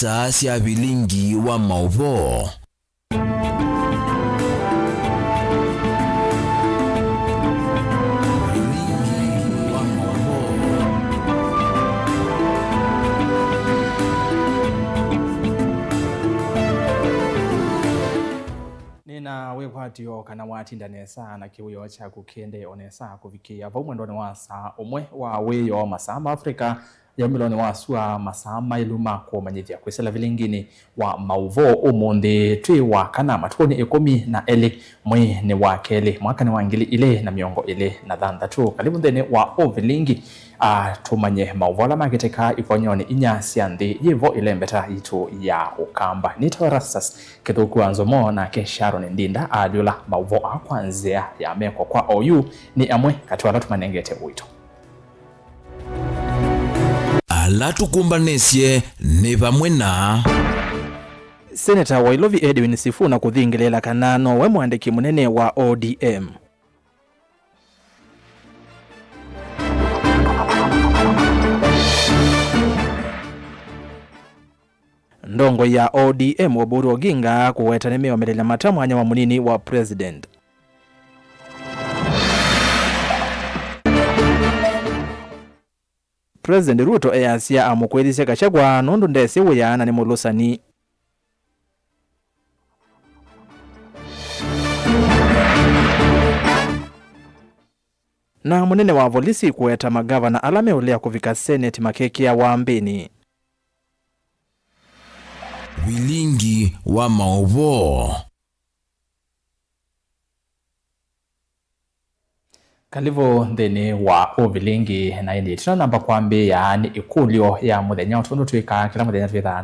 saa cia bilingi wa mauvo. Nina wepatio kana watinda nesa na kiwiyo cha kukende onesa kuvikia vomwendoni wa saa umwe wa weyo masamba Afrika ya miloni wa sua masama iluma kwa manyithia kwesela vilingini wa mauvo umundi tui wa kana matoni 10 mwini wa keli mwaka ni wangili ile na miongo ile na dhandatu kalibu ndene wa ovilingi tumanye mauvola makiteka ifonyoni inyasiandi yivo ile mbeta itu ya ukamba nito rasas kithuku anzomo na ke Sharon Ndinda aliola mauvo kwanzia ya meko kwa OU ni amwe katiwala tumanengete uito alatukumbanesye ni vamwe na Senator wa Ilovi Edwin Sifuna kuthingilela kanano we mwandiki munene wa ODM. Ndongo ya ODM Oburu Oginga kuwetanemewa melela matamwanya wa munini wa president. President Ruto eyasia amukwelisya Gachagua nundu ndesi uyana ni mulusani. Na munene wa volisi kuweta magavana alame ulea kuvika Senate makeki ya wambini. bilingi wa mauvo. Kalivo ndene wa ovilingi na hindi tuna namba kwambi ya ni ikulio ya muthenya utundu tuika kila muthenya tuika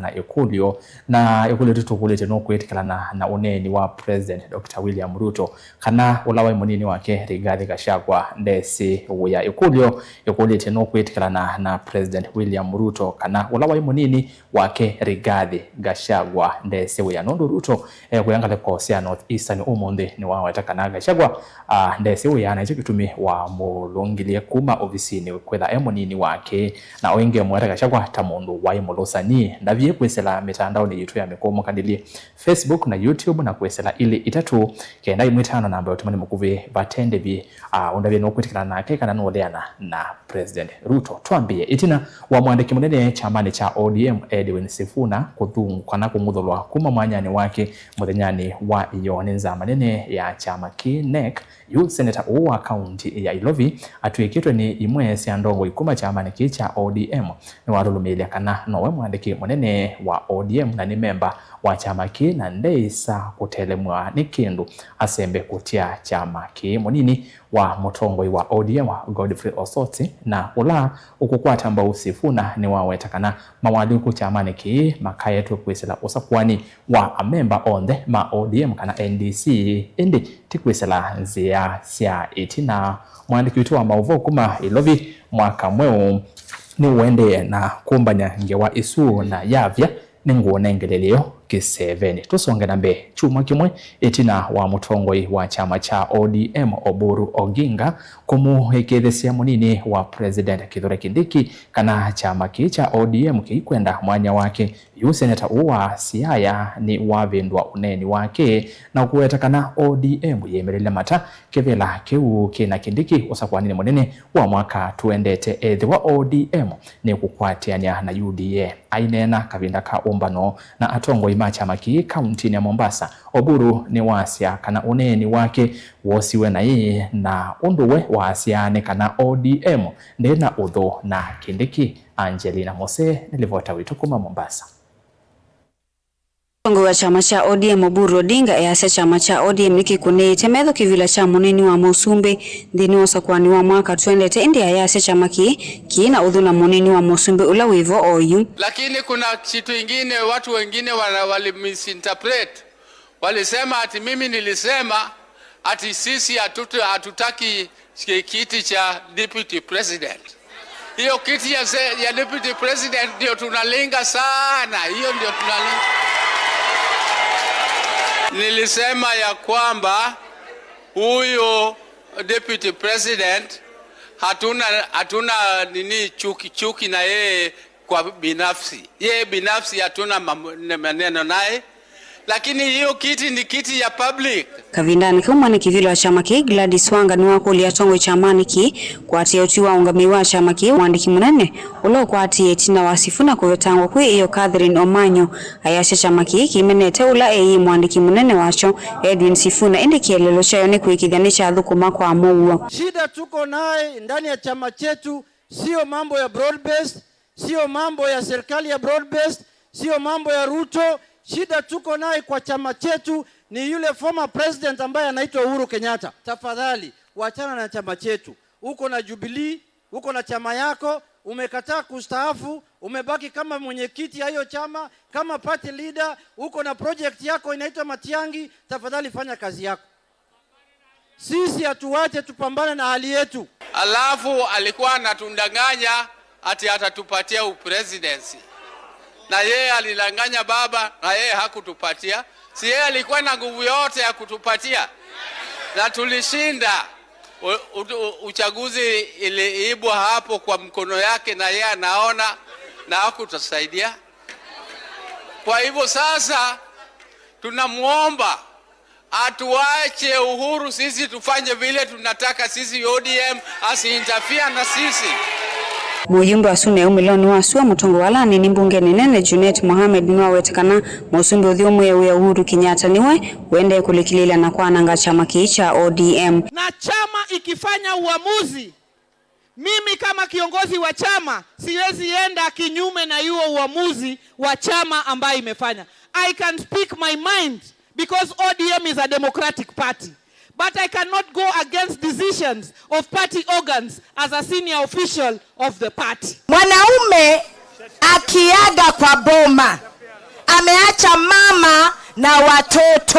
na ikulio tutukulite no kwetikana na uneni wa President Dr. William Ruto kana ulawa munini wake Rigathi Gachagua ndesi uya ikulio ikulite no kwetikana na President William Ruto kana ulawa munini wake Rigathi Gachagua ndesi uya nundu Ruto kuyangale kosia North Eastern umundi ni wawetakana Gachagua ndesi uya na chikitumi wa mulongilie kuma ofisini kwetha emunini wake na wenge mweta Gachagua tamundu wa imulosani ndavye kwesela mitandao ni yitu ya mikomo kandilie Facebook na YouTube na kwesela ili itatu kenda imwitano namba yotumani mukuve batende bi undavye no kwitikana nake kana noleana na President Ruto. Tuambie itina wa mwandiki munene chamani cha ODM Edwin Sifuna kuthungu kana kumudholwa kuma mwanyani wake muthenyani wa iyone nza manene ya chama KNEC yu Senator uwa county ya Ilovi atuikitwe ni imwe sia ndongo ikuma chamani kicha ODM ni warulumilia kana nowe mwandiki munene wa ODM na ni memba wa chama ki na ndeisa kutelemwa ni kindu asembe kutia chama ki munini wa mutongoi wa ODM wa Godfrey Osoti na ula ukukwata mbao Sifuna ni wawetakana mawaliku chamani ki makayetu kwesela usakwani wa member onde ma ODM kana NDC indi tikwesela nzia sia itina mwandiki witu wa mauvo kuma Ilovi mwaka mweu ni uende na kumbanya ngewa isu na yavya ninguone ngeleleo kiseveni. Tusonge nambe chuma kimwe itina wa mutongoi wa chama cha ODM Oburu Oginga kumuhekethesia munini wa President Kithure Kindiki kana chama kicha ODM kikwenda mwanya wake yu Senator uwa Siaya ni wavindwa uneni wake na kuweta kana ODM yemerele mata kevela kiu kina Kindiki usakwanini munene wa mwaka tuendete ethi wa ODM ni kukwatiania na UDA ainena kavinda ka umbano na atongo chama ki county ya Mombasa. Oburu ni wasia kana uneni wake wosiwe na yeye na unduwe wasiane kana ODM ndena udho na Kindiki. Angelina Mose nilivota witu kuma Mombasa. Wa chama cha ODM Oburu Odinga ease chama cha ODM nikikune temetho kivila cha munini wa Musumbi thini usakwani wa mwaka tuendete India ease chama kiina udhuna munini wa Musumbi ula wivo OU. Lakini kuna kitu ingine watu wengine wali misinterpret. Walisema ati mimi nilisema ati sisi hatutaki kiti cha deputy president. Hiyo kiti ya deputy president ndio tunalenga sana. Hiyo ndio tunalenga. Nilisema ya kwamba huyo deputy president hatuna nini chuki na yeye kwa binafsi. Yeye binafsi hatuna maneno naye, lakini hiyo kiti ni kiti ya public. Kavindani kama ni kivilo wa chama ki Gladys Wanga ni wako liatongo chamani ki kwa ati utiwa ungamiwa chama ki mwandiki munene ulo kwa ati etina wasifuna kuvetangwa kwe iyo Catherine Omanyo ayasha chama ki kimenete ula mwandiki munene wacho Edwin Sifuna indi kielelo chayo ni kuikidhanisha dhukuma kwa amuwa. Shida tuko naye ndani ya chama chetu sio mambo ya broad based, sio mambo ya serikali ya broad based, sio mambo ya Ruto. Shida tuko naye kwa chama chetu ni yule former president ambaye anaitwa Uhuru Kenyatta. Tafadhali wachana na chama chetu. Uko na Jubilee, uko na chama yako, umekataa kustaafu, umebaki kama mwenyekiti ya hiyo chama, kama party leader, uko na project yako inaitwa Matiangi, tafadhali fanya kazi yako. Sisi hatuache tupambane na hali yetu. Alafu alikuwa anatundanganya ati atatupatia upresidency. Na yeye alilanganya baba na yeye hakutupatia. Si yeye alikuwa na nguvu yote ya kutupatia. Na tulishinda. Uchaguzi iliibwa hapo kwa mkono yake na yeye anaona na hakutusaidia. Kwa hivyo sasa tunamuomba atuache Uhuru, sisi tufanye vile tunataka, sisi ODM asiinterfere na sisi. Mujumbe wa Sune umiloni wa Suwa Mutongo walani ni mbunge nene Junet Mohamed niwa wetekana musumbi udhiumu ya Uhuru Kenyatta niwe wende kulikilila na kwa nanga chama kiicha ODM. Na chama ikifanya uamuzi, mimi kama kiongozi wa chama siwezi enda kinyume na hiyo uamuzi wa chama ambayo imefanya. I can speak my mind because ODM is a democratic party. But I cannot go against decisions of party organs as a senior official of the party. Mwanaume akiaga kwa boma, ameacha mama na watoto.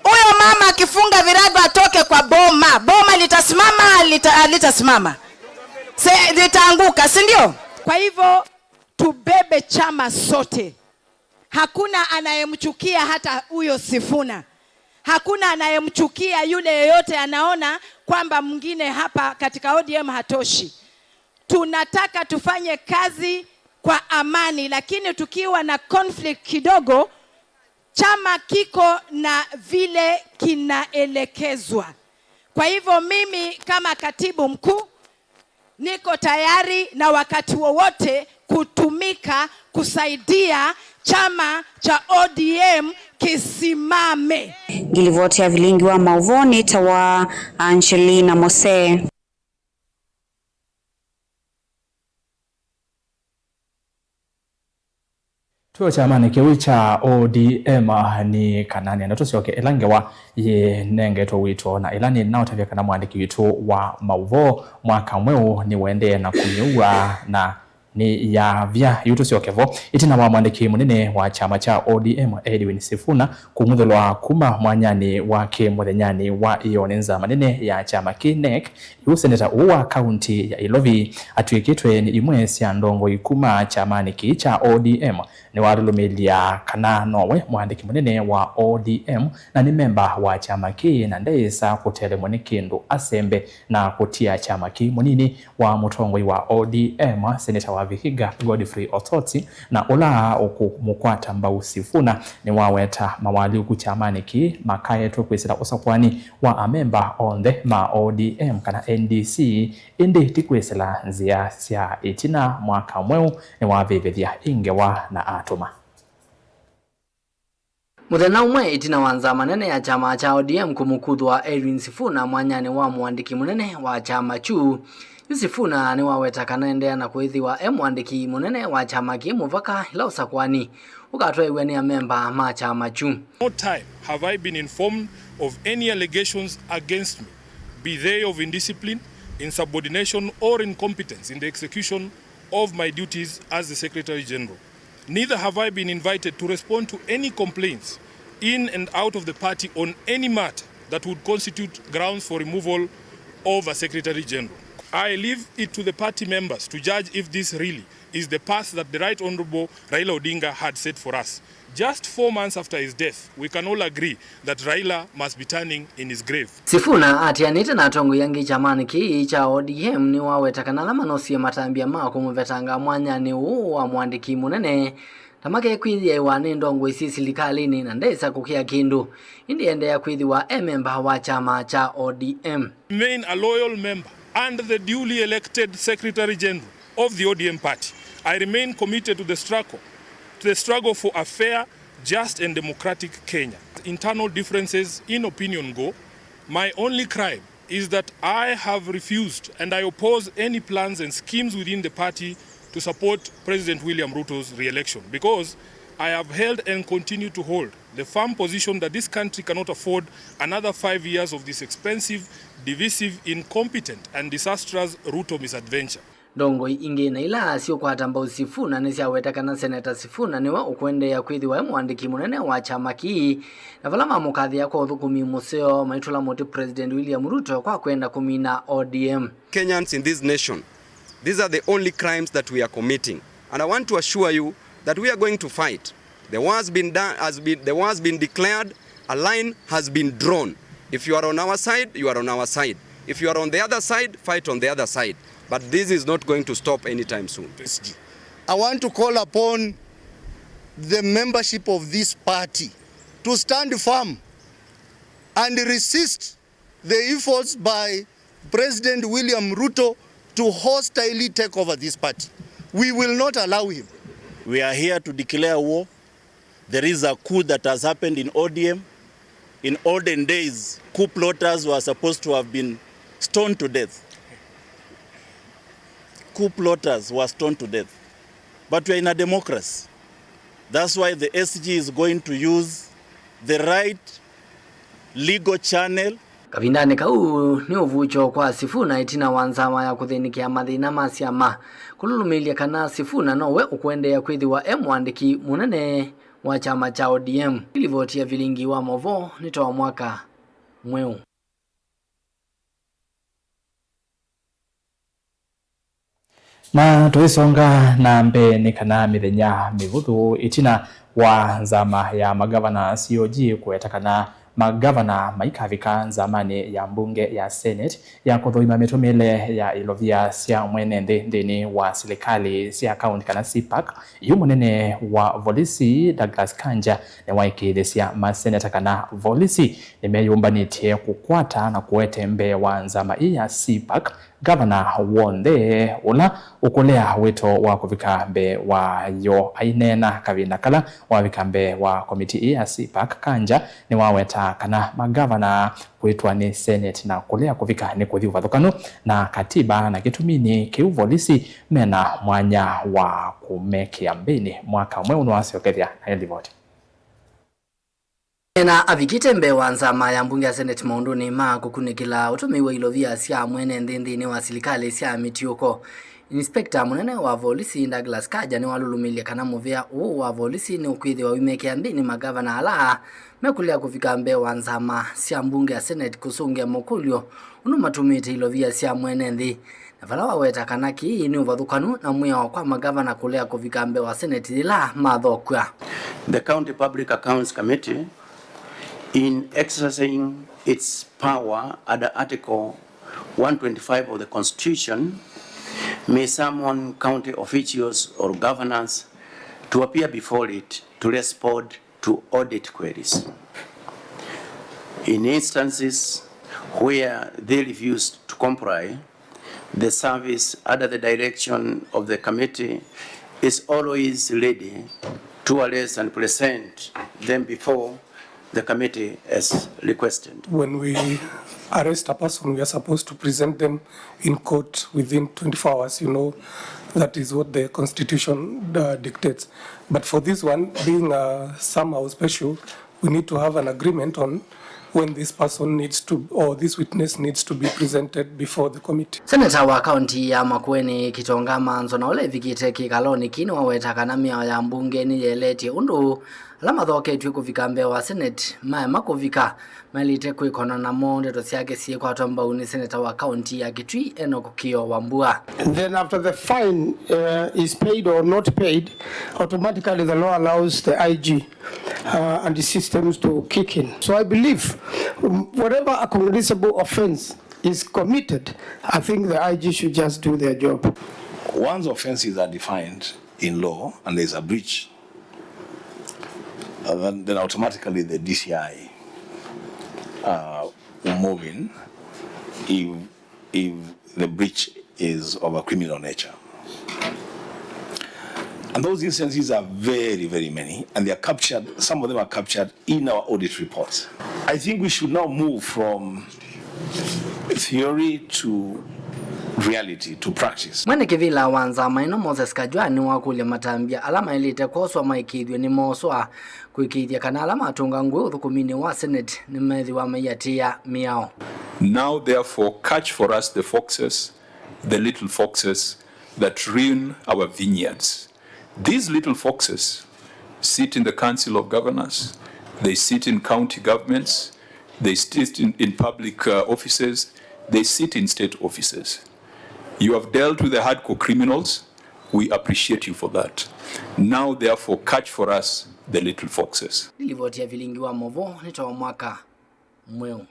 Huyo mama akifunga virago atoke kwa boma, boma litasimama, litasimama. Litaanguka, si ndio? Kwa hivyo tubebe chama sote. Hakuna anayemchukia hata huyo Sifuna. Hakuna anayemchukia yule yeyote anaona kwamba mwingine hapa katika ODM hatoshi. Tunataka tufanye kazi kwa amani, lakini tukiwa na conflict kidogo, chama kiko na vile kinaelekezwa. Kwa hivyo mimi kama katibu mkuu niko tayari na wakati wowote kutumika kusaidia chama cha ODM kisimame. Gilivotia vilingi wa mauvoni tawa Angelina Mose. Tuo chamani kiwi cha ODM ni kanani anatosioke elangewa ye nenge to wito na ilani nao tavya kana mwandiki witu wa mauvo mwaka mweu ni wende na kumiua na ni ya vya yuto siokevo itina wa mwandiki munene wa chama cha ODM Edwin Sifuna kumudholwa kuma mwanyani wake muthenyani wa ionenza manene ya chama kinek yu seneta uwa kaunti ya Ilovi atuikitwe ni imwe sia ndongo ikuma chamani ki cha ODM ni warulumilia kana nowe mwandiki munene wa ODM na ni memba wa chama ki na ndeisa kutele mwenikindu asembe na kutia chama ki munini wa mutongoi wa ODM seneta wa Vihiga Godfrey Ototi na ula okumukwata mbau Sifuna ni waweta mawali ukuchamani ki makaye tukwisira usakwani wa amemba on the ma ODM kana NDC indi tikwisila nzia sia itina mwaka mweu ni wavevethia ingewa na atuma. Muthenya umwe itina wanza manene ya chama cha ODM kumukudwa Edwin Sifuna mwanyani wa mwandiki munene wa chama chu. Sifuna ni waweta kanaendea na kuithiwa mwandiki munene wa chama ki muvaka ila usakwani ukatwewe ni memba ma chama chu. No time have I been informed of any allegations against me, be they of indiscipline, insubordination or incompetence in the execution of my duties as the Secretary General. Neither have I been invited to respond to any complaints in and out of the party on any matter that would constitute grounds for removal of a Secretary General. I leave it to the party members to judge if this really is the path that the Right Honorable Raila Odinga had set for us, just 4 months after his death, we can all agree that Raila must be turning in his grave. Sifuna atianite na tongo yangi chamani ki cha ODM ni wawetakana na manosi matambia mako muvetanga mwanya ni wa mwandiki munene tamake kwithia iwane ndongo isi silikalini na ndesa kukia kindu indi ende ya kwithiwa member wa chama cha ODM. Remain a loyal member and the duly elected Secretary General of the ODM party. I remain committed to the struggle for a fair, just and democratic Kenya. Internal differences in opinion go. My only crime is that I have refused and I oppose any plans and schemes within the party to support President William Ruto's re-election, because I have held and continue to hold the firm position that this country cannot afford another 5 years of this expensive, divisive, incompetent and disastrous Ruto misadventure. Dongo ingi na ila sio kwa tambao Sifuna nisi awetakana Senator Sifuna niwa ukwende ya kwithiwa mwandiki munene wa chama ki na valama mukadhi ya kwa uthukumi museo maitula moti President William Ruto kwa kwenda kumina ODM. Kenyans in this nation, these are the only crimes that we are committing, and I want to assure you that we are going to fight. The war has been done, the war has been declared, a line has been drawn. If you are on our side, you are on our side. If you are on the other side, fight on the other side. But this is not going to stop anytime soon. I want to call upon the membership of this party to stand firm and resist the efforts by President William Ruto to hostilely take over this party. We will not allow him. We are here to declare war. There is a coup that has happened in ODM. In olden days, coup plotters were supposed to have been stoned to death. Coup plotters were stoned to death. But we are in a democracy. That's why the SG is going to use the right legal channel. Kavindane kau ni uvucho kwa Sifuna itina wanzama ya kuthinikia mathina masiama kululumilia kana Sifuna nowe ukwende ya kwithiwa mwandiki munene wa chama cha ODM ilivotia vilingi wa movo nitoa mwaka mweu. Na tuisonga na mbene kana mithenya mivuthu itina wa nzama ya magavana COG kuetakana magavana maikavika nzamani ya mbunge ya Senate ya kuthoima mitumile ya ilovia cia mwene ndini wa serikali cia kaunti kana CPAC yu munene wa Volisi Douglas Kanja ne waikile cia maseneta kana Volisi nimeyumbanitie kukwata na kuete mbe wa nzama ya CPAC Governor wonde ula ukulea wito wa kuvika mbe wa yo ainena kavina kala wa vikambe wa komiti ya CPAC Kanja ni waweta kana magavana kuitwa ni Senate na kulea kuvika ni kuthi uvathukano na katiba na kitumini kiu Volisi mena mwanya wa kumekia mbini mwaka umwe unwasi okethia na yelivoti. Na avikite mbe wa nzama ya mbunge ya Senate maunduni ma kukunikila utumiwa ilovia cia mwene ndini wa serikali cia mitiuko. Inspector munene wa Volisi Douglas Kanja ni walulumilia kana muvia wa Volisi ni ukwithi wa wimekea mbini magavana ala mekulia kufika mbe wa nzama cia mbunge ya Senate kusungia mokulio unumatumite ilovia cia mwene ndi na vala waweta kanaki ni uvathukanu na mwia kwa magavana kulea kufika mbe wa Senate ila mathokwa. The County Public Accounts Committee, in exercising its power under Article 125 of the Constitution, may summon county officials or governors to appear before it to respond to audit queries. In instances where they refuse to comply, the service under the direction of the committee is always ready to arrest and present them before the committee as requested. When we arrest a person, we are supposed to present them in court within 24 hours. You know, that is what the Constitution dictates. But for this one, being somehow special, we need to have an agreement on when this person needs to, or this witness needs to be presented before the committee. Senator wa county ya Makueni Kitonga Manzo na ole vikite kikaloni kini waweta kanamia ya mbunge ni yeleti undu alama thoketwe kuvika mbele wa Senate makuvika malite kwikona na monde to siake sie kwa tomba uni senator wa county ya Kitui Enoch Kio Wambua. And then after the fine is paid or not paid, automatically the law allows the IG and the systems to kick in. So I believe whatever a cognizable offense is committed, I think the IG should just do their job. Once offenses are defined in law and there's a breach, then automatically the DCI will move in if the breach is of a criminal nature. And those instances are very, very many, and they are captured, some of them are captured in our audit reports. I think we should now move from theory to reality, to practice. Mwene kivila wanza maino Moses Kajwani wakulia matambia alama ilite koswa maikidwe ni moswa kuikidya kana alama atunga ngwe uthukumini wa Senate ni methi wa mayatia miao. Now therefore catch for us the foxes, the little foxes that ruin our vineyards. These little foxes sit in the Council of Governors, they sit in county governments, they sit in public offices, they sit in state offices. You have dealt with the hardcore criminals. We appreciate you for that. Now, therefore, catch for us the little foxes. Nilivotia vilingi wa Movo nitoa mwaka mweu.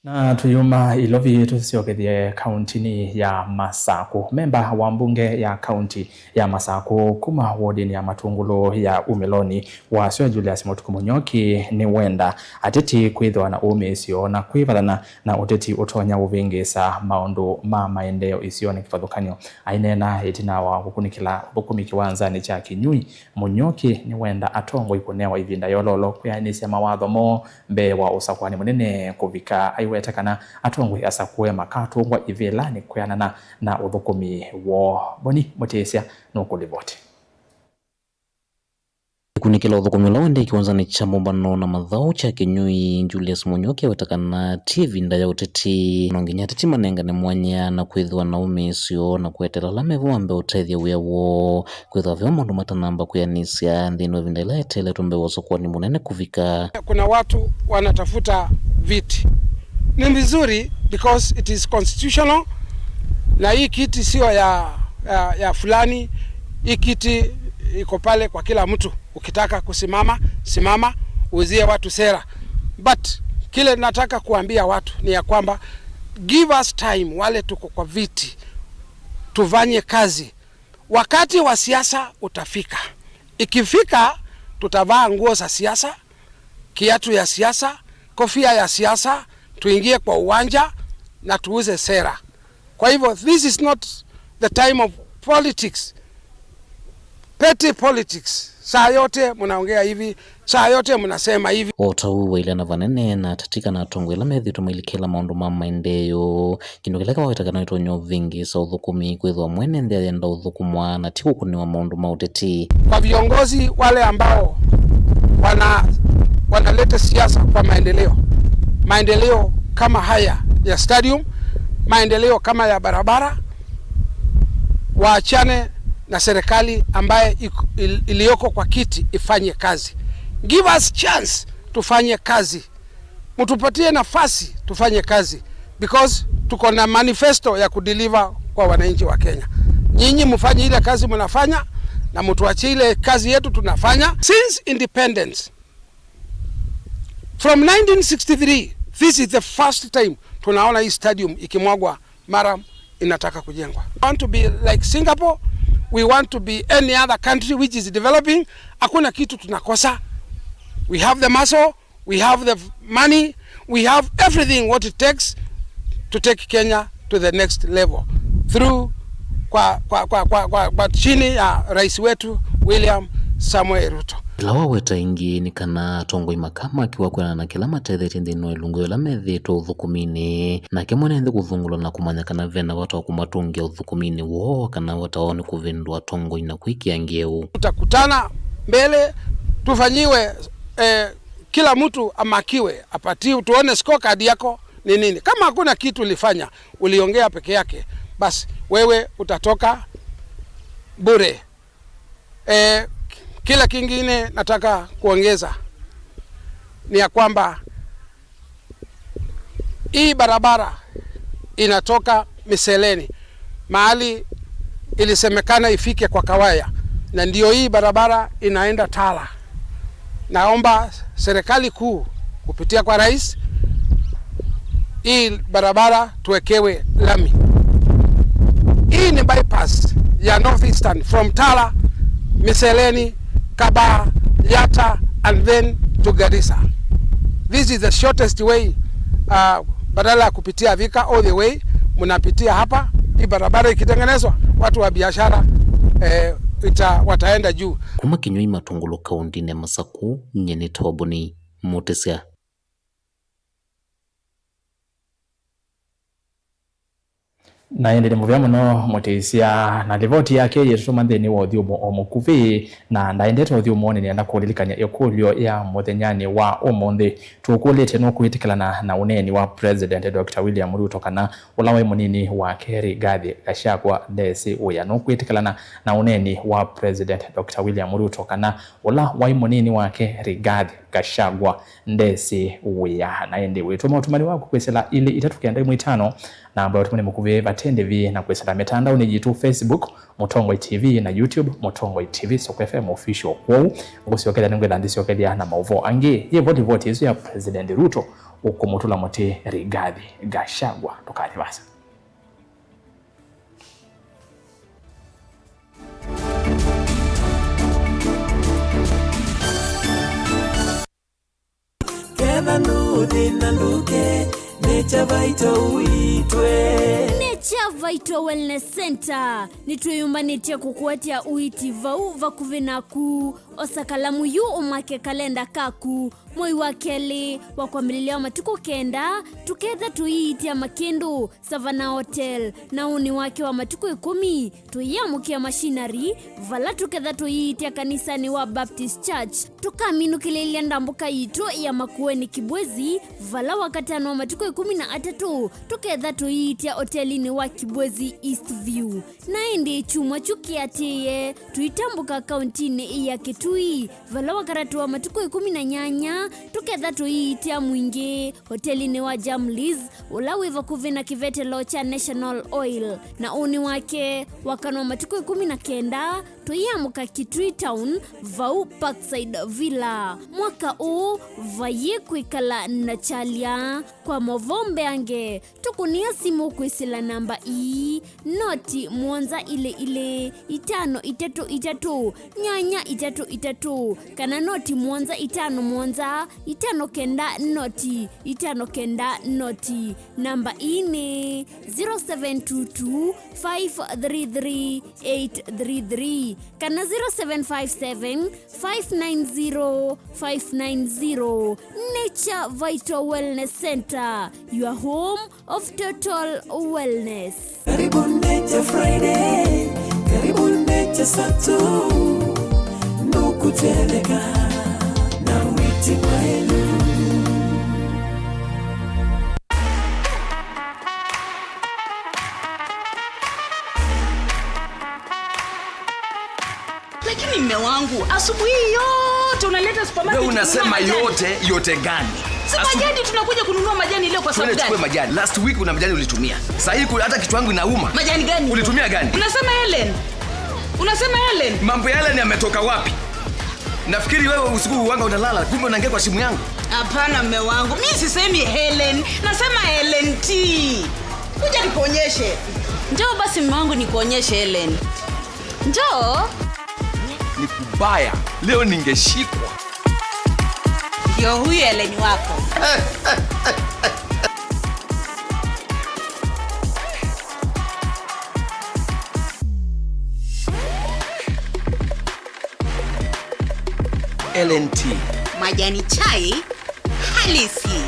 Na tuyuma ilovi tusiokethie kauntini ya Masako. Memba wa mbunge ya kaunti ya Masako kuma wodini ya Matungulo ya Umiloni wa Sio Julius Mutukumunyoki ni wenda ateti kwithwa na isio na kwivalana na uteti utonya uvingisa maundu ma maendeo isio ni kifadhukanyo ainena itina wa bukumiki wanzani cha Kinyui. Munyoki ni wenda atongo ikunewa ivinda yololo kuyanisia mawadho mo mbe wa usakwani munene kuvika wetakana atongwe asakwe makatongwa ivelani kuyana na uthukumi wo boni motesia nokulivoti kunikila uthukumi lawende kiwanzani cha mumbano na mathau cha Kinyui. Julius Munyoki wetakana TV ndaya uteti nonginya teti manengane mwanya na kwithwa na umisio na kwetera lamevu ambe utethia wewo kwithwa vyo mundu matanamba kuyanisia ndino vindela etele tumbe wasokwani munene kuvika. Kuna watu wanatafuta viti ni vizuri because it is constitutional, na hii kiti sio ya fulani. Hii kiti iko pale kwa kila mtu, ukitaka kusimama simama, uzie watu sera. But kile nataka kuambia watu ni ya kwamba give us time, wale tuko kwa viti tufanye kazi. Wakati wa siasa utafika, ikifika tutavaa nguo za siasa, kiatu ya siasa, kofia ya siasa, tuingie kwa uwanja na tuuze sera. Kwa hivyo this is not the time of politics, petty politics. Saa yote mnaongea hivi, saa yote mnasema hivi. Otau wailana vanene na tatika na tongo ila methi tumailikela maundu ma maendeyo kindokeleka wawetakana itonyo vingi sa uthukumi kwithwa mwene ndea yenda uthukumwa na tiku kuniwa maundu mauteti. Kwa viongozi wale ambao wanaleta siasa kwa maendeleo kama haya ya stadium, maendeleo kama ya barabara, waachane na serikali ambaye iliyoko kwa kiti ifanye kazi. Give us chance tufanye kazi, mtupatie nafasi tufanye kazi, because tuko na manifesto ya kudeliver kwa wananchi wa Kenya. Nyinyi mfanye ile kazi mnafanya na mtuachie ile kazi yetu tunafanya. Since independence from 1963, this is the first time tunaona hii stadium ikimwagwa mara inataka kujengwa. We want to be like Singapore, we want to be any other country which is developing. Hakuna kitu tunakosa. We have the muscle, we have the money, we have everything what it takes to take Kenya to the next level through kwa chini ya rais wetu William Samuel Ruto. Lawa weta ingi ni kana tongo imakama kiwa kwena na kila matetheti ndino ilungu yola methito uthukumini na kemone hindi kuthungula na kumanya kana vena watu wa kumatungia uthukumini wo kana wata waoni kuvindua tongo ina kuikia ngeu. Tutakutana mbele tufanyiwe kila mtu amakiwe apatiwe tuone scorecard yako ni nini. Kama hakuna kitu ulifanya, uliongea peke yake, basi wewe utatoka bure. Kila kingine nataka kuongeza ni ya kwamba hii barabara inatoka Miseleni mahali ilisemekana ifike kwa Kawaya, na ndio hii barabara inaenda Tala. Naomba serikali kuu kupitia kwa rais, hii barabara tuwekewe lami. Hii ni bypass ya Northeastern from Tala, Miseleni, Kaba, Yata and then to Garissa. This is the shortest way. Badala ya kupitia Thika all the way, mnapitia hapa. Hii barabara ikitengenezwa, watu wa biashara wataenda juu. Kuma Kinyui Matungulu kaunti ne Masaku nyene Toboni Mutesia. Na yende muvya muno Mutesia na rivoti yake yetuma thini wa Othiomo omukuvi na ndaendete Othiomo ni enda kulilikanya ekulio ya muthenyani wa umuthi tukulite no kwitikilana na uneni wa President Dr. William Ruto kana ulawe munini wa Rigathi Gachagua ndesi uya no kwitikilana na uneni wa President Dr. William Ruto kana ulawe munini wa Rigathi Gachagua ndesi uya na yende wetuma utumani wako kwesela ili itatukienda 5 na ambayo tumene mukuve batende vi na kwesela mitandao ni jitu Facebook Mutongoi TV na YouTube Mutongoi TV Soko FM official kwao usiokela ningwe landisi okelia na mauvo ange ye vote izo ya President Ruto ukumutula mote Rigathi Gachagua tukali basa. Kena nudi na luke Nature Vital Wellness Center nituyumbanite kukuatia uiti vau vakuvinaku osakalamu yu umake kalenda kaku moi wakeli wakwamililia matuko kenda tuketha tuiitia Makindu Savana Hotel na uni wake wa matuko 10 tuyamukia machinery vala tuketha tuiitia kanisani wa Baptist Church tukaminu kililia ndambuka yitu ya Makueni Kibwezi vala wakatano wa matuko 13 tuketha tuiitia hotelini wa Kibwezi East View na indi chuma chukiatie tuitambuka kauntini ya Kitui vala wakaratu wa matuko 18 tuketha tuiitia Mwingi hotelini wa Jamliz ulawiva kuvina kivete locha National Oil na uni wake wakano matuko 19 tuyamuka Kitui Town vau Parkside Villa mwaka huu vaye kuikala na chalia kwa movombe ange tukunia simu kuisila namba noti mwanza ile 533 nyanya 33 kana noti mwanza 5 mwanza 5 kenda noti 5 kenda noti namba ni 0722 533 833 kana 0757 590 590. Nature Vital Wellness Center, your home of total wellness. Karibu Nature Friday, karibu Nature Sato, nukuteleka na witi kwenu. Lakini mme wangu, asubuhi yote unaleta supermarket. Wewe unasema yote gani? Si majani tunakuja kununua majani leo kwa sababu gani? Tunachukua majani. Last week una majani ulitumia. Sasa hii hata kichwa changu inauma. Majani gani? Ulitumia gani? Unasema Helen. Mambo ya Helen yametoka wapi? Nafikiri wewe usiku wanga unalala, kumbe unaingia kwa simu yangu. Hapana mme wangu, mimi sisemi Helen, nasema Helen T. Kuja nikuonyeshe. Njoo basi mme wangu nikuonyeshe Helen. Njoo. Ni kubaya. Leo ningeshikwa. Ndio huyu Helen wako. LNT. Majani chai halisi.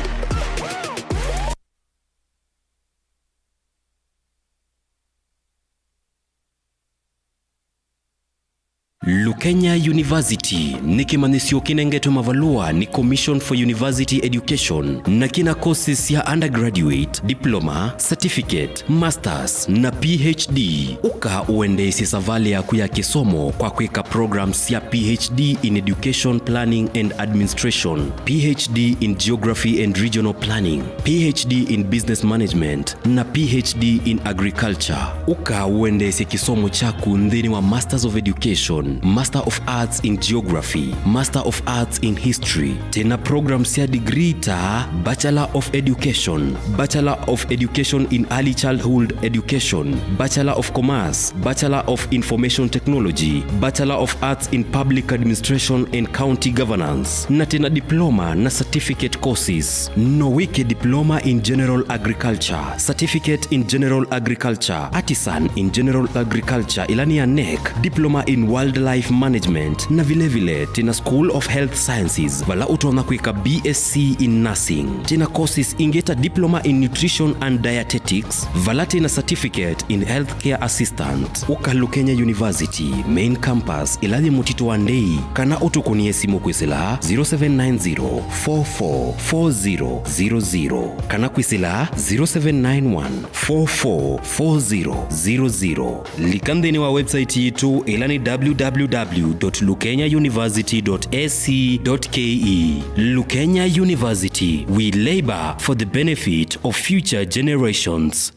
Lukenya University ni kimanisio kinengeto mavalua ni Commission for University Education na kina courses ya undergraduate, diploma, certificate, masters na PhD. Uka uendesi savale ya kuya kisomo kwa kweka programs ya PhD in Education Planning and Administration, PhD in Geography and Regional Planning, PhD in Business Management na PhD in Agriculture. Uka uendesi kisomo chaku ndini wa Masters of Education, Master of Arts in Geography, Master of Arts in History. Tena programs ya degree ta Bachelor of Education, Bachelor of Education in Early Childhood Education, Bachelor of Commerce, Bachelor of Information Technology, Bachelor of Arts in Public Administration and County Governance. Na tena diploma na certificate courses. Nowike diploma in General Agriculture, Certificate in General Agriculture, Artisan in General Agriculture ilani ya NEC, Diploma in Wildlife Management na vile tena School of Health Sciences vala utona kuika BSc in Nursing. Tena courses ingeta Diploma in Nutrition and Dietetics vala tena Certificate in Healthcare Assistant. Uka Lukenya University Main Campus ilani mutito wandei kana utukunie simu kwisila 0790 444000 kana kwisila 0791 444000. Likandeni wa website yetu ilani www.lukenyauniversity.ac.ke. Lukenya University, we labor for the benefit of future generations.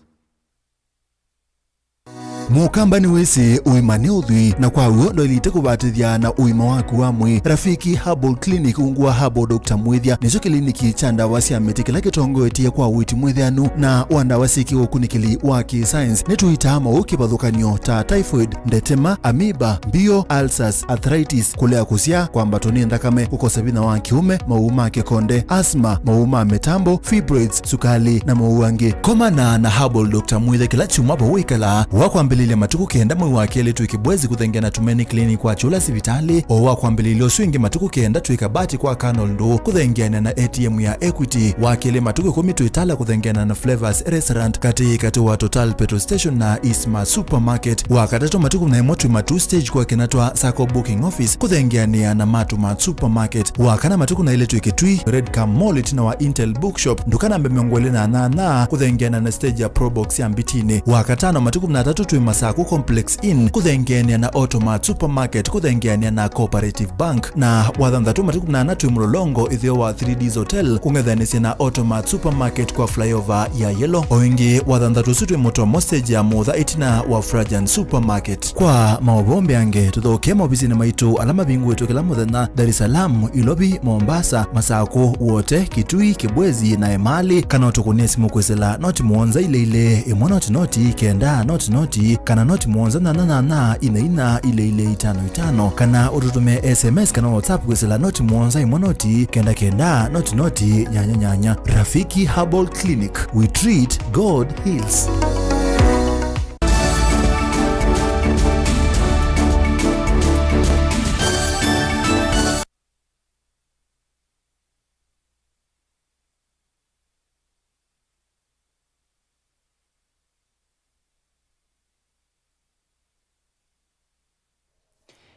Mukamba ni wese uimane udhui na kwa uondo ilite kubatithia na uima waku wa mwi. Rafiki Herbal Clinic ungua Herbal Dr. Mwithia nicho kliniki cha ndawa cia miti kila kitongoetie kwa witi mwithianu na wandawa siki ukunikili wa ki-science nituitama ukibadhukanio ta typhoid, ndetema, amoeba, bio, ulcers, arthritis, kulea kusia kwa mbatoni ndakame, kukosa bina wa kiume, mauma kikonde, asma, mauma metambo, fibroids, sukali na mauange. Komana na Herbal Dr. Mwithia kila chumabo wikala wakwambilile matuku kenda mwi wakele tuikibwezi kuthengena tumeni clinic kwa chula sivitali o wakwambilile swingi matuku kenda tuikabati kwa Canal ndo kuthengena na ATM ya Equity wakele matuku 10 tuitala kuthengena na Flavors Restaurant kati wa Total Petrol Station na Isma Supermarket wakatatu matuku na emotu matu stage kwa kinatwa Sacco Booking Office kuthengena na Matumat Supermarket wakana matuku na ile tuikitui Red Cam Mall na wa Intel Bookshop ndukana mbemongole na kuthengena na stage ya Probox ya Mbitini wakatano matuku na tatu Masaku Complex Inn kuthengenia na Automat Supermarket kuthengenia na Cooperative Bank na wathandatu matuku na natu mlolongo ithio wa 3D's Hotel kungethanisi na Automat Supermarket kwa flyover ya Yellow oingi wathandatu sutu moto mostage ya motha itina wa Frajan Supermarket. Kwa maobombe ange tuthoke mobisi na maitu alama bingu wetu kila muthenya Dar es Salaam, Ilobi, Mombasa, Masaku wote Kitui, Kibwezi na Emali kana utukunie simu kwesela noti muonza ile imonoti kenda noti kana noti muonza na ina ile 55 kana ututume SMS kana WhatsApp kwesela noti muonza imonoti kenda noti nyanya. Rafiki Herbal Clinic, we treat, God heals.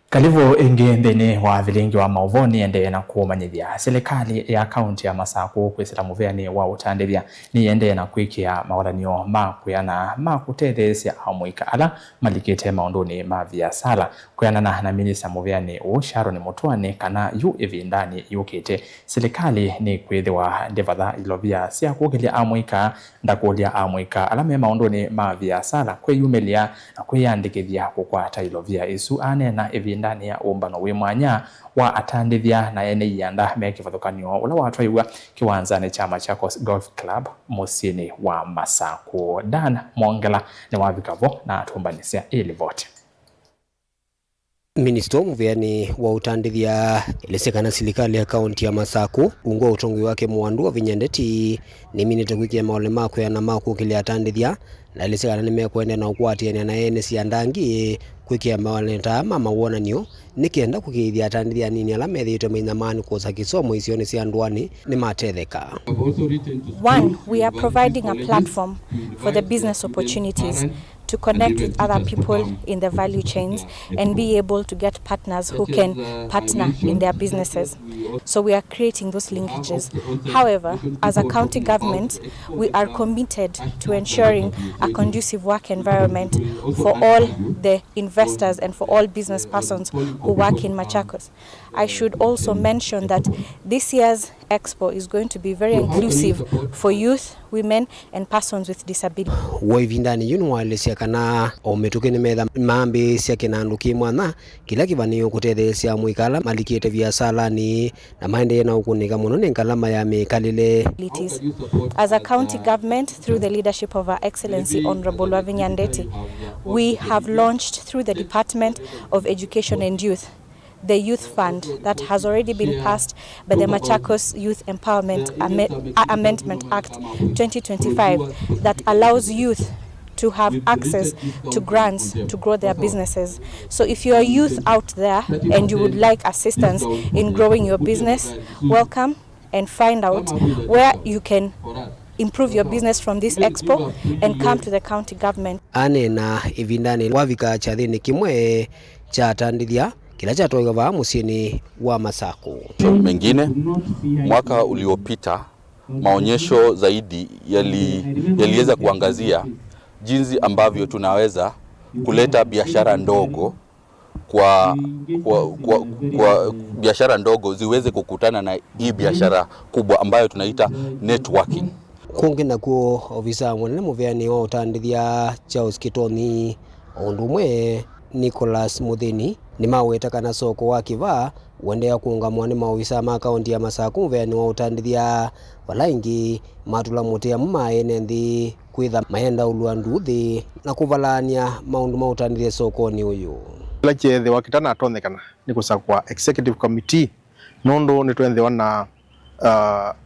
Kalivo engembene wa vilingi wa mauvoni ende na kuumanyithia serikali ya kaunti ya Masaku kwisila muveani wa utandithia ni ende na kwikia mawaranio makuyana makutethesia amwika ala malikite maunduni mavia sala kuyana na minisa muveani Sharon Mutuani kana yu evindani yukite serikali ni kwithiwa ndevadha ilovia sia kugelia amwika ndakulia amwika ala me maunduni mavia sala kweyumelia na kweyandikithia kukwata ilovia isu ane na ndani ya umbano wimwanya wa atandithia na ene yanda mekivathukanio ula watwaiwa kiwanzani chama cha Golf Club musini wa Masaku. Dan Mwongela ni wavikavo na tumbanisia ili vote. Minister muveani wa utandithia ilisekana serikali ya kaunti ya Masaku ungwa utongi wake Mwandu vinyendeti ni minite kwikia maole mako ya na mako kile atandithia na ilisekana nimekwenda na ukwatiania na ene siandangi kwikia maole ta mama wonanio nikienda kukithia atandithia nini ala methito mainamani kuza kisomo isione siandwani ni matetheka. One, we are providing a platform for the business opportunities to connect with other people in the value chains and be able to get partners who can partner in their businesses. So we are creating those linkages. However, as a county government, we are committed to ensuring a conducive work environment for all the investors and for all business persons who work in Machakos. I should also mention that this year's Expo is going to be very inclusive for youth, women and persons with disability. Waivindani yunwalisia kana ometukene metha mambi cia kinanduki mwana kila kibanio kutethesia mwikala malikite biasala ni na maende na ukunika muno ni nkalama ya mikalile. As a county government, through the leadership of Our Excellency Honorable Wavinya Ndeti, we have launched through the Department of Education and Youth the Youth Fund that has already been passed by the Machakos Youth Empowerment Amendment Act 2025 that allows youth to have access to grants to grow their businesses. So if you are youth out there and you would like assistance in growing your business, welcome and find out where you can improve your business from this expo and come to the county government. Ane na ivindani wavika chathini kimwe cha tandithia kila chatoiga va musini wa Masako. Mengine mwaka uliopita maonyesho zaidi yaliweza kuangazia jinsi ambavyo tunaweza kuleta biashara ndogo kwa biashara ndogo ziweze kukutana na hii biashara kubwa ambayo tunaita networking. Kungi na kuo ofisa mwenene muveani wa utandithia Charles Kitoni ondumwe Nicholas Muthini ni maweta kana soko wa kiva wendea kuungamwa ni maofisa ma kaunti ya Masako muveani wa utandithia walaingi matula mutia mumaene nthi kwitha maenda uluanduthi na kuvalania maundu ma utandithia sokoni uyu. Kila chethe wakitana atonekana ni kusakwa executive committee nondo ni twendhewa na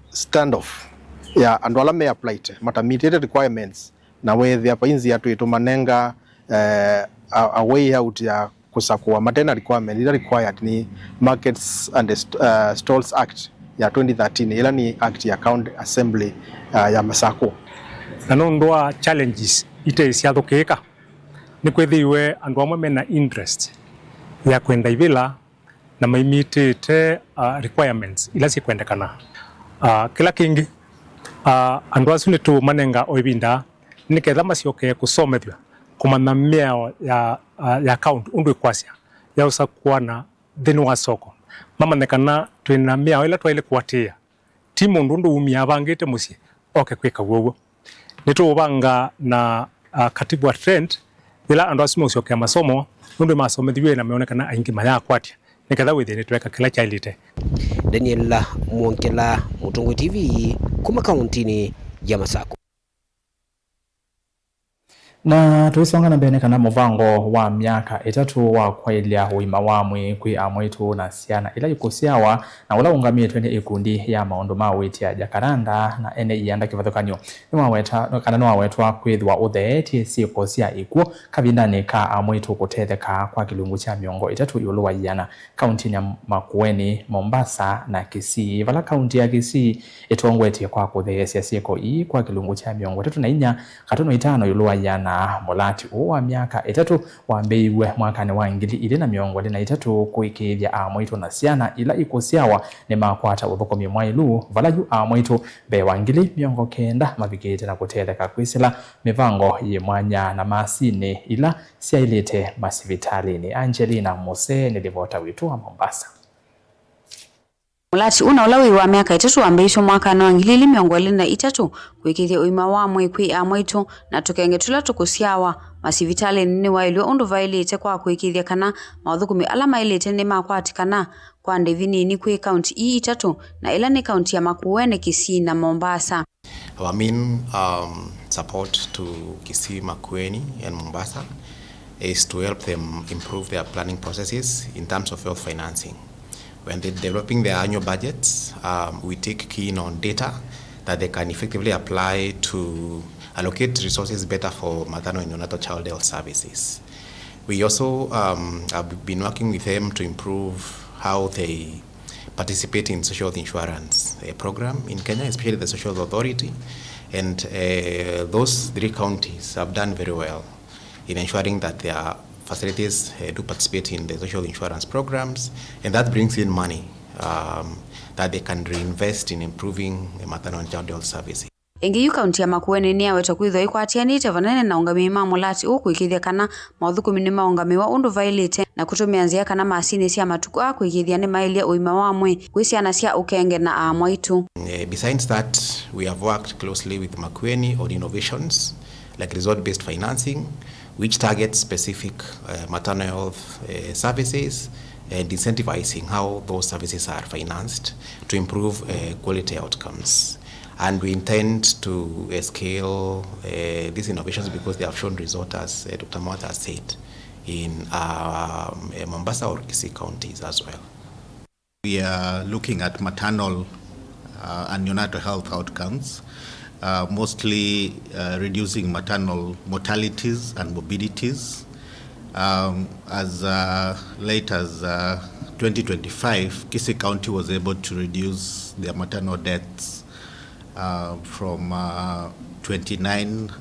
standoff ya andu ala me applied matamitiete requirements na wethe hapa inzi ya tuitumanenga a way out ya kusakwa matena requirement ila required ni Markets and Stalls Act ya 2013 ila ni act ya county assembly ya Masako. Na nondwa challenges ite siathukika ni kwethiwe andu amwe mena interest ya kwenda ivila na maimitite requirements ila si kwendekana. Kila kingi andu asu nitu manenga oibinda niketha macioke kusomethwa kumana miao ya account undu ikwasya ya usakwana thini wa soko mamanekana twina miao ila twaile kwatia timu ndundu umia bangite musie oke kwika wowo nitubanga na katibu wa trend ila andu asu macioke masomo undu masomethwe na meonekana aingi maya kwatia niketha withini tweka kila chailite. Daniel Mwonkela, Mutungu TV, kuma kauntini ya Masako. Na tuisonga na mbele kana muvango wa miaka 3 wa kwailia uima wamwe kwi amwetu na siana ila yukusiawa na ula ungamie twende ikundi ya maondo maweti ya Jakaranda na ene ianda kivathukanyo nwa wetwa kwithwa utheetie sikosia ikuo kavindani ka amwetu kutetheka kwa kilungu cha miongo 3 yulu wa iana kaunti ya Makueni, Mombasa na Kisii. Vala kaunti ya Kisii itongwetie kwa kutheesia siko ii kwa kilungu cha miongo 3 katono 5 yulu wa iana mulati wa miaka 3 wambeiwe mwakani wa 2023 kuikithia amwitu na siana ila ikusiawa ni makwata uthukomi mwailu valaju amwitu be wa 2009 mavikite na kutetheka kwisila mivango yi mwanya na masini ila siailite masivitalini. Angelina Mose ni ripota witu wa Mombasa. Mulati una ulawi wa miaka 3 ambeisho mwaka na 2023 kuikithia uima wa mwikwi amwitu na tukengetula tukusiawa masivitali nini wailio undu vailite kwa kuikithia kana mauthukumi alama ilite ni makwatikana kwa ndevini ni kwi kaunti ii 3 na ila ni kaunti ya Makueni, Kisii na Mombasa. Our main support to Kisii, Makueni and Mombasa is to help them improve their planning processes in terms of health financing. When they're developing their annual budgets, we take keen on data that they can effectively apply to allocate resources better for maternal and neonatal child health services. We also have been working with them to improve how they participate in social health insurance program in Kenya, especially the Social Health Authority, and those 3 counties have done very well. in ensuring that their facilities do participate in the social insurance programs, and that brings in money that they can reinvest in improving maternal and child health services. Ingi yu kaunti ya Makueni ni aweta kwitho ikwatianite vanene na ungami mamulati ukuikithia kana mauthukumini maungamiwa undu vailite na kutumia nzia kana masini cia matuku akuikithia ni mailia uima wa mwe kwi ciana cia ukenge na amwaitu. Besides that, we have worked closely with Makueni on innovations like resort-based financing, which targets specific maternal health services and incentivizing how those services are financed to improve quality outcomes. And we intend to scale these innovations because they have shown results, as Dr. Mwata has said, in Mombasa or Kisii counties as well. We are looking at maternal and neonatal health outcomes, mostly reducing maternal mortalities and morbidities. As late as 2025, Kisii County was able to reduce their maternal deaths from 29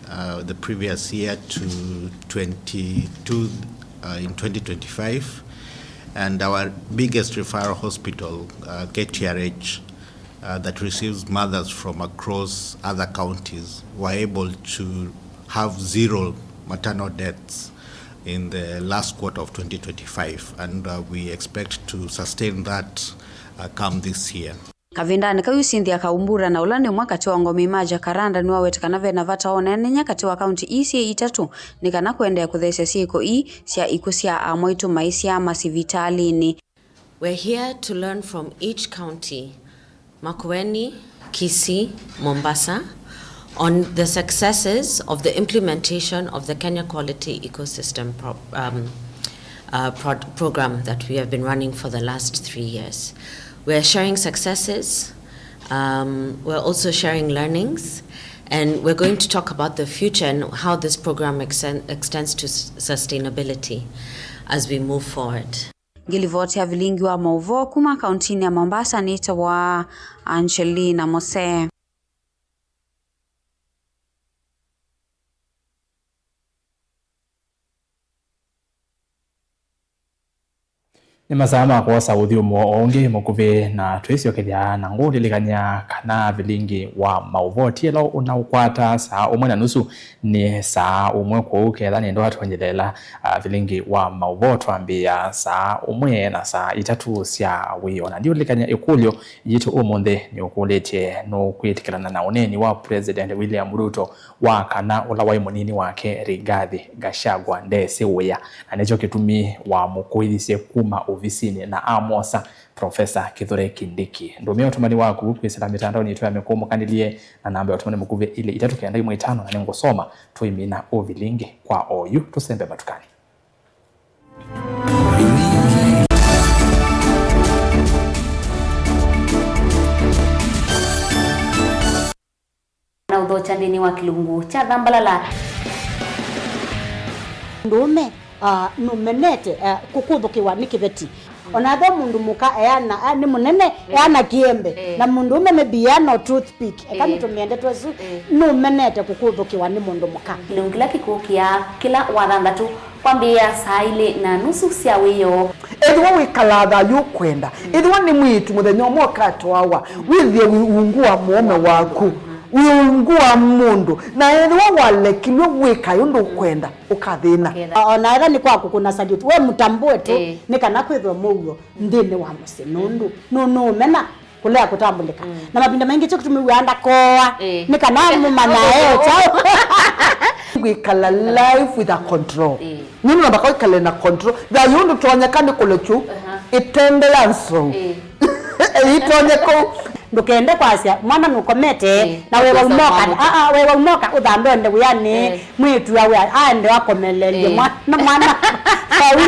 the previous year to 22 in 2025. And our biggest referral hospital, KTRH, that receives mothers from across other counties, were able to have 0 maternal deaths in the last quarter of 2025. And we expect to sustain that come this year. Kavindani kayu Cynthia Kaumbura na ulani mwakati wa ngomi maja karanda ni wawetikana vena vata onene nyakati wa kaunti isi itatu nikana kuendea kuthesya siiko sia ikusia amwaitu maisia masivitalini. We're here to learn from each county, Makueni, Kisii, Mombasa, on the successes of the implementation of the Kenya Quality Ecosystem program that we have been running for the last 3 years. We're sharing successes, we're also sharing learnings, and we're going to talk about the future and how this program extends to sustainability as we move forward. Gilivoti ya vilingi wa mauvo kuma kauntini ya Mombasa nita wa Angelina Mose. Ni masama kwa saudi umuongi mukuve na tuesio kithia na ngulilikanya kana vilingi wa mauvoti elo unaukwata saa umwe na nusu ni saa umwe kwa uketha ni ndo hatuanjilela vilingi wa mauvoto ambia saa umwe na saa itatu sia wiyo na ndio likanya ikulyo yitu umunde ni ukulete no kwitikilana na uneni wa President William Ruto wa kana ulawai munini wake Rigathi Gachagua ndese uya na necho kitumi wa mukuithise kuma ofisini na amosa Profesa Kithure Kindiki. Ndomia utumani waku kwisira mitandao ni tuya mekumu kandilie na namba utumani mkuve ile itatu kianda imwe itano na nengo soma tuimina ovilingi kwa oyu tusembe matukani. Na udhocha ndini wa kilungu cha dhambalala. Ndume numenete kukuthukiwa ni kiveti onathe mundu muka eana ni munene eana kiembe na mundu ume mebiano toothpick ekamitumende twesu numenete kukuthukiwa ni mundu muka kilungila kikukia kila wathandatu kwambia saa ile na nusu cia wiyo ethiwa wikalatha yukwenda ethiwa ni mwitu muthenya umwe katwawa withie wiungua muome waku wiungua mundu na ethiwa walekilwe wika yundu kwenda ukathina ona era ni kwaku kuna salute we mutambue tu ni kana kwithwa mugo ndini wa musi nundu no mena kulea kutambulika na mapinda mengi cyo kutumiwanda koa ni kana mumana chao wikala life with a control nini nabaka wikala na control da yundu tonyekani kulechu itembelanso itonyeko ndukende kwasia mwana nukomete na wewe umoka wewe umoka uthambe nde yani mwitu yawe ande wakomelele mwana sawi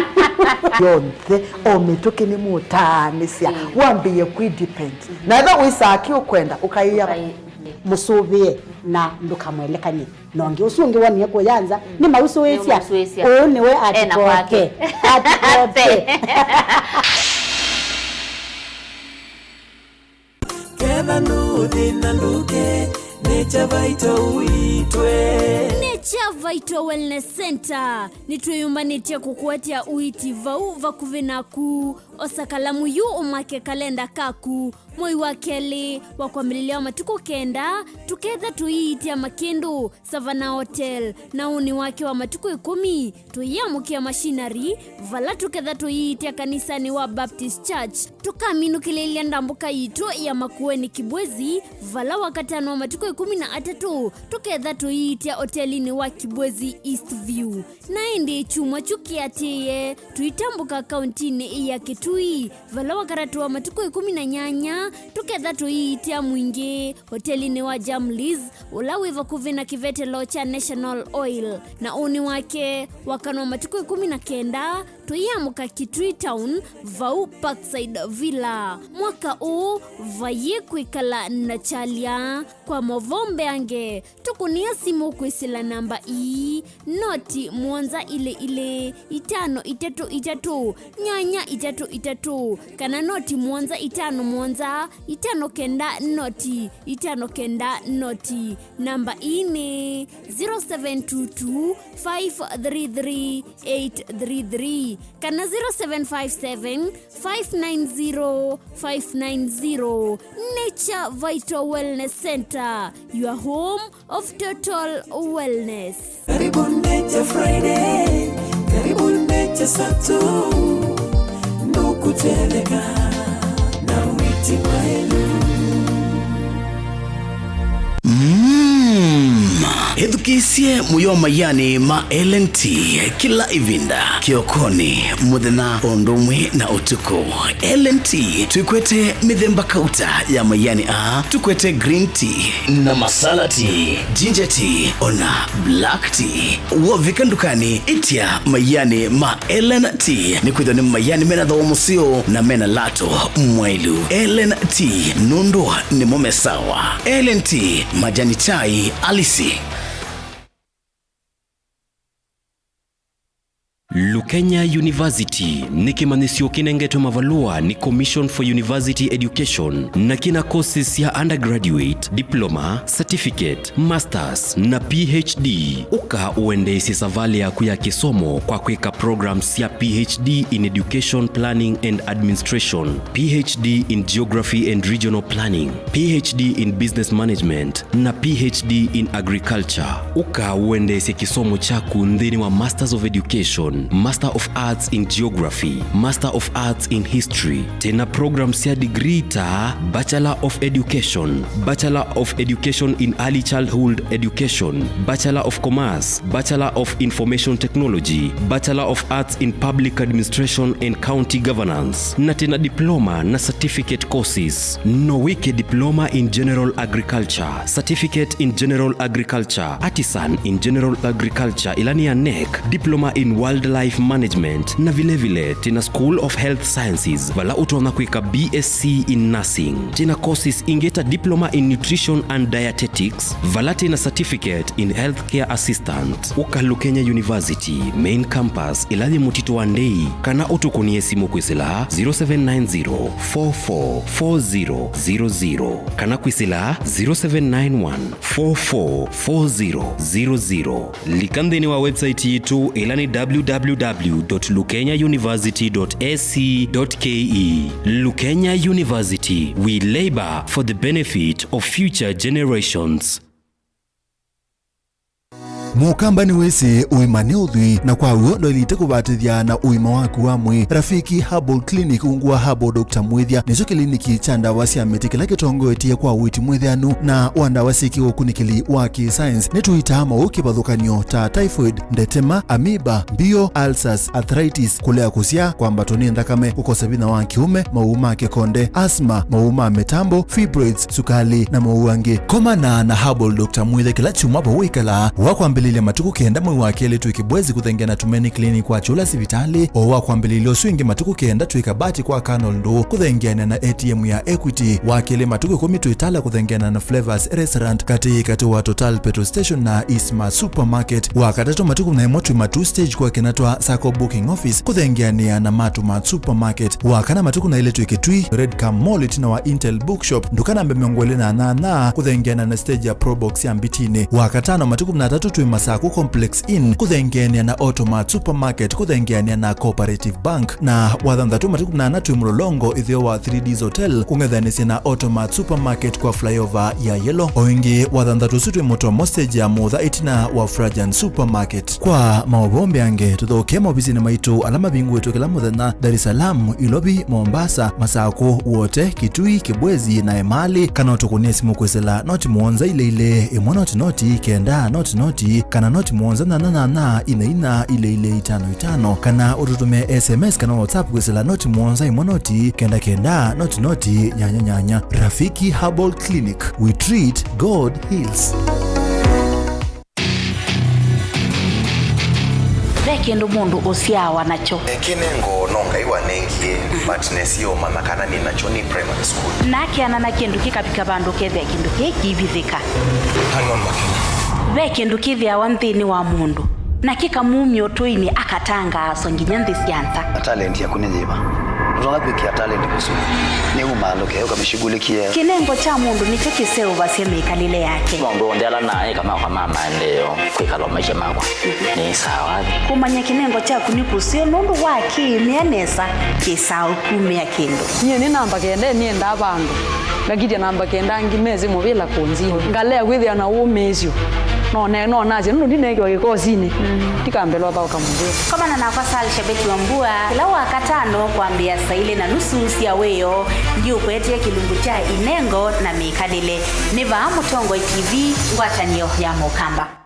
yonthe omituki ni mutanisia wambiye ku depend na eba wisaki ukwenda ukaiya musubie na ndukamwelekanye nonge usungi wani yako yanza ni mauso wesia ni we atikoke Keva nudi na nduke necha vaito uitwe necha Vital Wellness Center nitwiyumbanitye kukuetia uiti vau vakuvinaku osakalamu yu umake kalenda kaku moi wa keli wa kwambililia matuko kenda tuketha tuiitia makindu Savana Hotel na uni wake wa matuko 10 tuyamukia machinery vala tuketha tuiitia kanisani wa Baptist Church tukaminu kililia ndambuka yitu ya Makueni Kibwezi vala wakatano wa matuko 13 tuketha tuiitia hotelini wa Kibwezi East View na indi chuma chukiatie tuitambuka kauntini ya Kitui vala wakaratu wa matuko 18 tuketha tuiitia Mwingi hotelini wa Jamliz ulawiva kuvina kivete locha National Oil na uni wake wakano matuko 19 tuyamuka Kitui Town vau Parkside Villa mwaka u vaye kuikala na chalia kwa movombe ange tukunia simu kuisila namba noti mwanza ile 5 nyanya 3 kana noti mwanza 5 mwanza 5 kenda noti namba ni 0722 533 833 kana 0757 590 Nature Vital Wellness Center, your home of total wellness. Karibu Nature Friday, karibu Nature Sato, nukuteleka na witi maelu. Edukisie muyoma yani ma LNT kila ivinda kiokoni mudhena ondomwe na utuko LNT tukwete midhemba kauta ya mayani tukwete green tea na masala tea ginger tea ona black tea wavikandukani itia mayani ma LNT ni kuidhoni mayani mena dhawo musio na mena lato mwailu LNT nundo ni mome sawa LNT majani chai alisi. Lukenya University ni kimanisio kinengeto mavalua ni Commission for University Education na kina courses ya undergraduate, diploma, certificate, masters na PhD. Uka uendesi savali ya kuya kisomo kwa kweka programs ya PhD in Education Planning and Administration, PhD in Geography and Regional Planning, PhD in Business Management na PhD in Agriculture. Uka uendesi kisomo chaku ndhini wa Masters of Education, Master of Arts in Geography, Master of Arts in History. Tena programs ya degree ta Bachelor of Education, Bachelor of Education in Early Childhood Education, Bachelor of Commerce, Bachelor of Information Technology, Bachelor of Arts in Public Administration and County Governance. Na tena diploma na certificate courses. Nowike diploma in General Agriculture, Certificate in General Agriculture, Artisan in General Agriculture ilani ya NEC, Diploma in Wildlife Management na vile tena School of Health Sciences vala utona kuika BSc in Nursing. Tena courses ingeta Diploma in Nutrition and Dietetics vala tena Certificate in Healthcare Assistant. Uka Lukenya University Main Campus ilani mutito wandei kana utukunie simu kwisila 0790 444000 kana kwisila 0791 444000. Likandeni wa website yitu ilani www.lukenyauniversity.ac.ke. Lukenya University, we labor for the benefit of future generations. Mukambani wese uimane udhui na kwa uondo ilite kubatithia na uima waku wa mwi Rafiki Herbal Clinic ungua Herbal Dr. Mwithia nizo kliniki chanda wasia metikila kitongo etia kwa uiti mwithianu na wanda wasiki ukunikili waki science netuitama ukibadhukanio ta typhoid, ndetema, amoeba, bio, ulcers, arthritis, kulea kusia kwa mbatoni ndakame, ukosabina wa kiume, mauma kekonde, asma, mauma metambo, fibroids, sukali na mauange. Komana na Herbal Dr. Mwithia kila chuma bawikala wakwambilile matuku kenda mwi wakele tuikibwezi kuthengena tumeni clinic kwa chula sivitali o wakwambilile swingi matuku kenda tuikabati kwa Canal ndo kuthengena na ATM ya Equity wakele matuku 10 tuitala kuthengena na Flavors Restaurant kati wa Total Petrol Station na Isma Supermarket wakatatu matuku na emotu matu stage kwa kenatwa Sacco Booking Office kuthengena na Matumat Supermarket wakana matuku na ile tuikitui Red Cam Mall na wa Intel Bookshop ndukana mbemengwele na kuthengena na stage ya Probox ya Mbitine wakatano matuku na 3 Masaku Complex Inn kuthengenia na Automat Supermarket kuthengenia na Cooperative Bank na wathanthatu matuku na natwe mulolongo ithio wa 3Ds Hotel kungethanisi na Automat Supermarket kwa flyover ya Yellow oingi wathanthatu sutwe mutomo stage ya mutha itina wa Frajan Supermarket. Kwa maobombe ange tuthoke mobisini maitu alama bingu wetu kila muthenya Dar es Salaam, Ilobi, Mombasa, Masaku, Wote, Kitui, Kibwezi na Emali kana utukunie simu kwesela noti muonza ile imwe noti kenda noti kana noti muonza na ina ile 55 kana ututume SMS kana WhatsApp kwesela noti muonza imwe noti kenda noti nyanya. Rafiki Herbal Clinic, we treat, God heals. Kendo mundu usiawa nacho kinengo nonga iwa nengie but nesio mama kana ni nacho ni primary school nake ana na kindu kikapika bandu kethe kindu kikivithika hang on makina kindu kithia wa nthini wa mundu na kikamumyo toini akatanga songinya nthisianza talent ya kunenyiba utonga kwikia talent kusu ni umalo ke ukamishughulikia kinengo cha mundu nicho kiseu baseme ikalile yake mundu ndela naye kama kwa mama ndio kwikalo maisha makwa ni sawa kumanya kinengo cha kunikusio nundu waki mianesa kisau kumia kindu niye ni namba kende ni enda bandu ngakiti namba kenda ngimeze mubila konzi ngale kwithia na umezio no naje ndo ndinenge wakikozini tikambelwa ba ukamubwe kama na nafasi alishabeti wa mbua kila wakatano kuambia saile na nusu sia weyo ndio kwetia kilungu cha inengo na mikanile niva Mutongo TV ngwatanio ya Mukamba.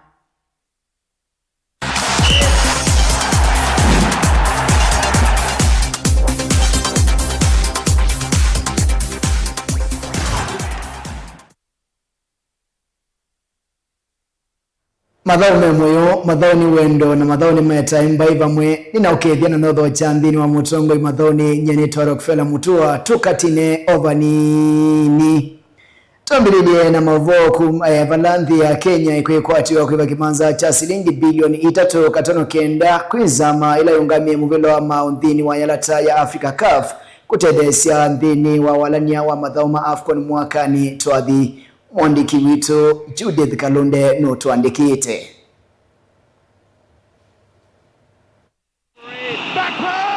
Mathao memoyo, mathao ni wendo na mathao ni meta imbai vamwe nina ukethia na notho chandini wa Mutongo mathao ni nyeni Rockefeller Mutua tukatine ovanini. Tuambililie na mavoku valanthi ya Kenya ikwekwatiwa kwiva kimanza cha silingi bilioni 3.59 kwizama ila yungamie muvilo wa maunthini wa yalata ya Africa CAF kutethesia nthini wa walania wa mathao ma AFCON mwakani twathi. Mwandiki wito Judith Kalunde no tuandikite.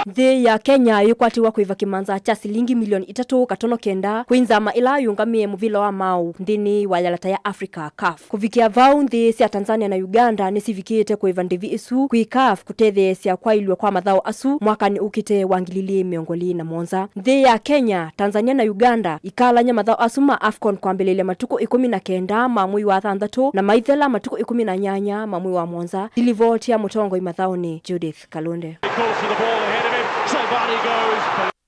Nthi ya Kenya yukwatiwa kwiva kimanza cha silingi milioni 3.59 kwinzama ila yungamie muvilo wa mau nthini wa yalata ya Africa CAF. Kuvikia vau nthi cia Tanzania na Uganda nisivikite kwiva ndivi isu kwi CAF kutethesia kwailwa kwa mathao asu mwakani ukite wa 2017. Nthi ya Kenya, Tanzania na Uganda ikalanya mathao asu ma AFCON kwambelele matuku 19 ma mwei wa 6 na maithela matuku 18 ma mwei wa 7. Dilivotia Mutongo imathao ni Judith Kalunde. Somebody goes.